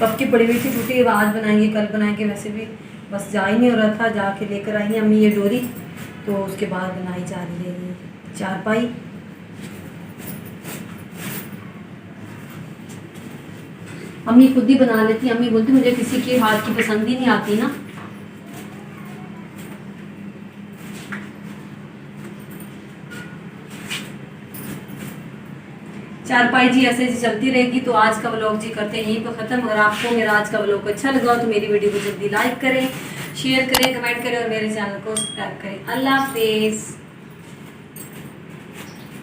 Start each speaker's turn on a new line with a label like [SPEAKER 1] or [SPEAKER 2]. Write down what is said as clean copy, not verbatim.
[SPEAKER 1] कब की पड़ी हुई थी टूटी, आज बनाएंगे कल बनाएंगे, वैसे भी बस जा ही नहीं हो रहा था। जाके लेकर आई हैं अम्मी ये डोरी, तो उसके बाद बनाई जा रही है ये चारपाई। अम्मी खुद ही बना लेती, अम्मी बोलती मुझे किसी के हाथ की पसंद ही नहीं आती ना। चारपाई जी ऐसे जी चलती रहेगी। तो आज का व्लॉग जी करते हैं यहीं पर ख़त्म। अगर आपको मेरा आज का व्लॉग अच्छा लगा तो मेरी वीडियो को जल्दी लाइक करें, शेयर करें, कमेंट करें और मेरे चैनल को सब्सक्राइब करें। अल्लाह हाफिज़।